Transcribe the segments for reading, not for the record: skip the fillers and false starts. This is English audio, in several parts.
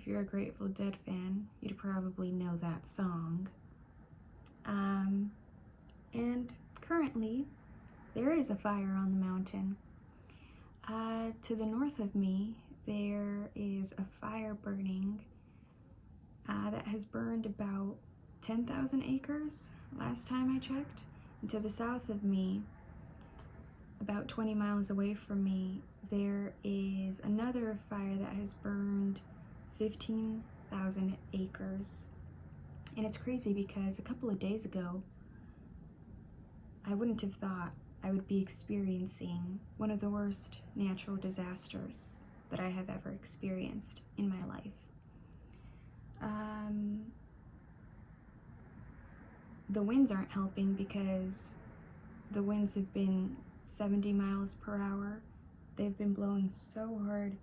if you're a Grateful Dead fan, you'd probably know that song. And currently, there is a fire on the mountain. To the north of me, there is a fire burning that has burned about 10,000 acres last time I checked. And to the south of me, about 20 miles away from me, there is another fire that has burned 15,000 acres. And it's crazy because a couple of days ago, I wouldn't have thought I would be experiencing one of the worst natural disasters that I have ever experienced in my life. The winds aren't helping because the winds have been 70 miles per hour. They've been blowing so hard,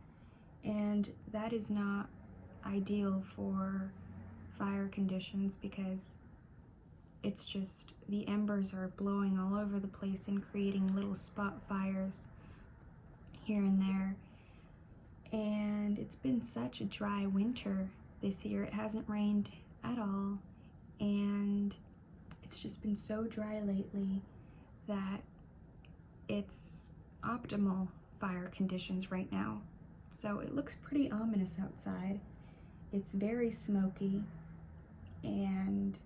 and that is not ideal for fire conditions because it's just the embers are blowing all over the place and creating little spot fires here and there. And it's been such a dry winter this year. It hasn't rained at all, and it's just been so dry lately that it's optimal fire conditions right now. So it looks pretty ominous outside. It's very smoky, and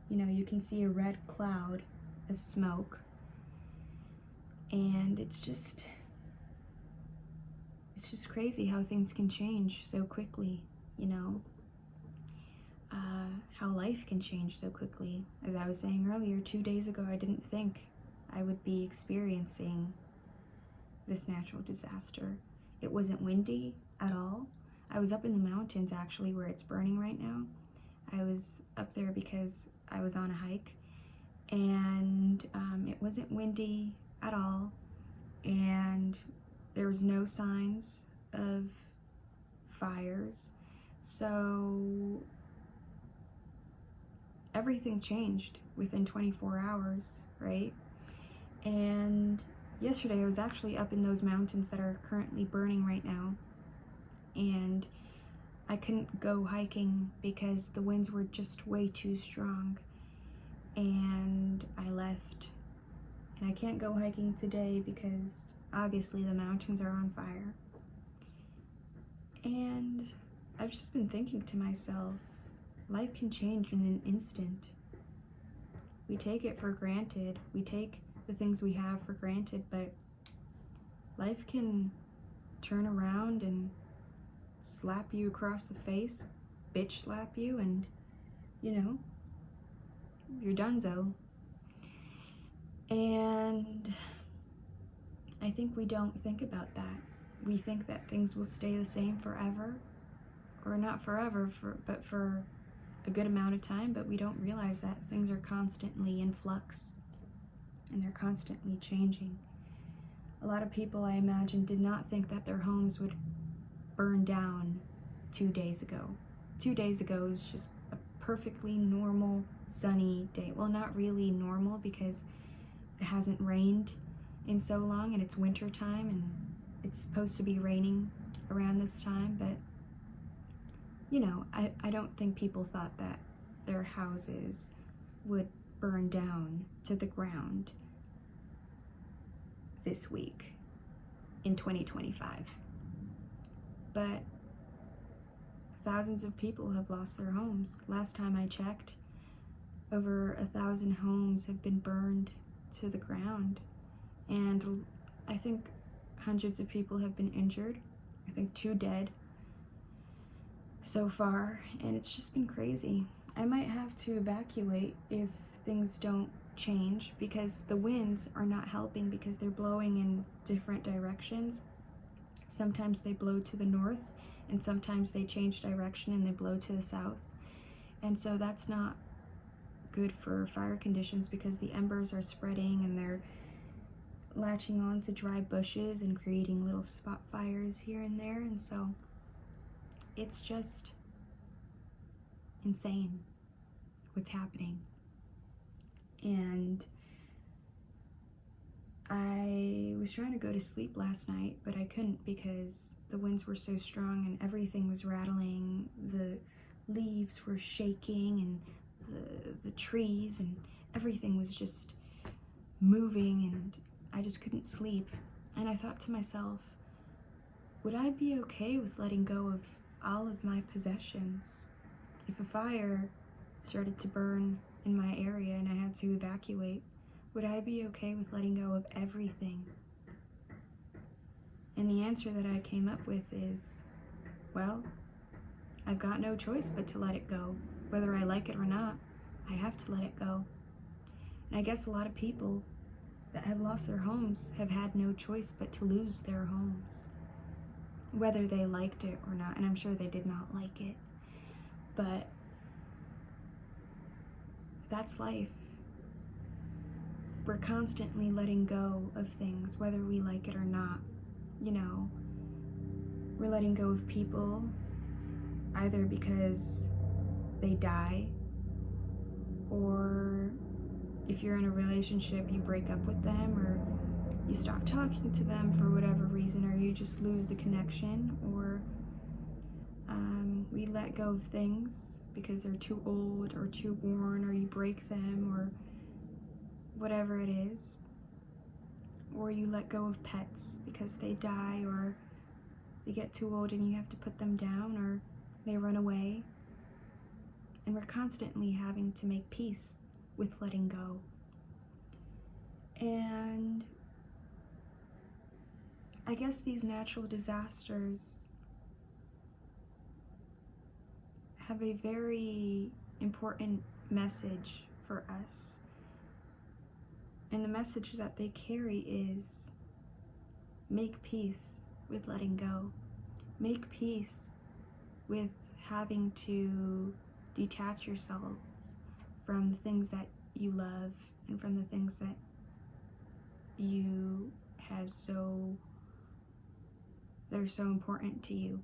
you can see a red cloud of smoke, and it's just crazy how things can change so quickly, how life can change so quickly. As I was saying earlier, 2 days ago, I didn't think I would be experiencing this natural disaster. It wasn't windy at all. I was up in the mountains, actually, where it's burning right now. I was up there because I was on a hike, and it wasn't windy at all, and there was no signs of fires. So everything changed within 24 hours, right? And yesterday I was actually up in those mountains that are currently burning right now, and I couldn't go hiking because the winds were just way too strong, and I left. And I can't go hiking today because obviously the mountains are on fire. And I've just been thinking to myself, life can change in an instant. We take it for granted. We take the things we have for granted, but life can turn around and slap you across the face, bitch slap you, and you're donezo. And I think we don't think about that. We think that things will stay the same forever, or not forever, but for a good amount of time, but we don't realize that things are constantly in flux and they're constantly changing. A lot of people, I imagine, did not think that their homes would burn down 2 days ago. 2 days ago was just a perfectly normal, sunny day. Well, not really normal because it hasn't rained in so long, and it's winter time, and it's supposed to be raining around this time, but I don't think people thought that their houses would burn down to the ground this week in 2025. But thousands of people have lost their homes. Last time I checked, over 1,000 homes have been burned to the ground, and I think hundreds of people have been injured. I think 2 dead so far, and it's just been crazy. I might have to evacuate if things don't change because the winds are not helping because they're blowing in different directions. Sometimes they blow to the north, and sometimes they change direction and they blow to the south. And so that's not good for fire conditions because the embers are spreading and they're latching on to dry bushes and creating little spot fires here and there. And so it's just insane what's happening. And I was trying to go to sleep last night, but I couldn't because the winds were so strong and everything was rattling. The leaves were shaking and the trees and everything was just moving, and I just couldn't sleep. And I thought to myself, would I be okay with letting go of all of my possessions? If a fire started to burn in my area and I had to evacuate, would I be okay with letting go of everything? And the answer that I came up with is, well, I've got no choice but to let it go. Whether I like it or not, I have to let it go. And I guess a lot of people that have lost their homes have had no choice but to lose their homes, whether they liked it or not. And I'm sure they did not like it, but that's life. We're constantly letting go of things, whether we like it or not. You know, we're letting go of people either because they die, or if you're in a relationship, you break up with them, or you stop talking to them for whatever reason, or you just lose the connection, or we let go of things because they're too old or too worn, or you break them, or whatever it is. Or you let go of pets because they die, or they get too old and you have to put them down, or they run away. And we're constantly having to make peace with letting go. And I guess these natural disasters have a very important message for us. And the message that they carry is, make peace with letting go. Make peace with having to detach yourself from the things that you love and from the things that you have that are so important to you,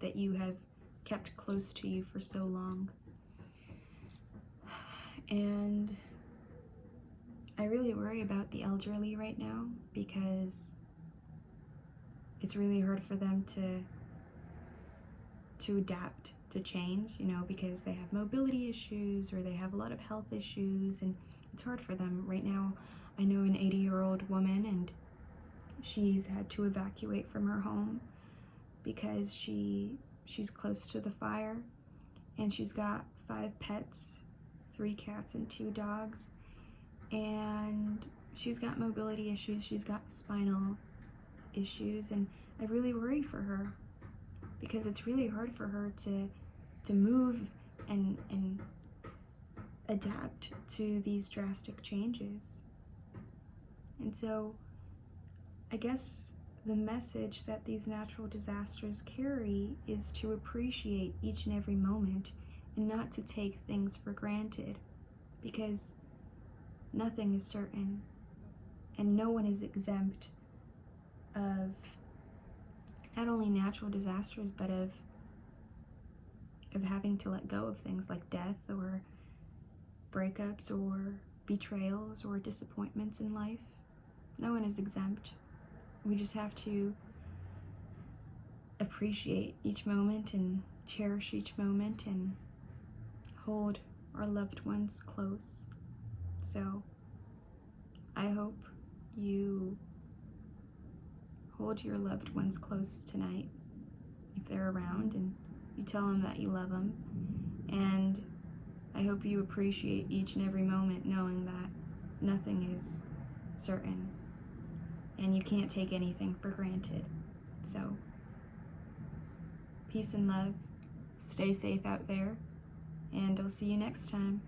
that you have kept close to you for so long. And I really worry about the elderly right now because it's really hard for them to adapt to change, you know, because they have mobility issues or they have a lot of health issues, and it's hard for them. Right now, I know an 80-year-old woman, and she's had to evacuate from her home because she's close to the fire, and she's got 5 pets, 3 cats and 2 dogs, and she's got mobility issues, she's got spinal issues, and I really worry for her because it's really hard for her to move and adapt to these drastic changes. And so I guess the message that these natural disasters carry is to appreciate each and every moment and not to take things for granted, because nothing is certain and no one is exempt of not only natural disasters, but of having to let go of things like death or breakups or betrayals or disappointments in life. No one is exempt. We just have to appreciate each moment and cherish each moment and hold our loved ones close. So I hope you hold your loved ones close tonight if they're around, and you tell them that you love them. And I hope you appreciate each and every moment, knowing that nothing is certain and you can't take anything for granted. So peace and love. Stay safe out there, and I'll see you next time.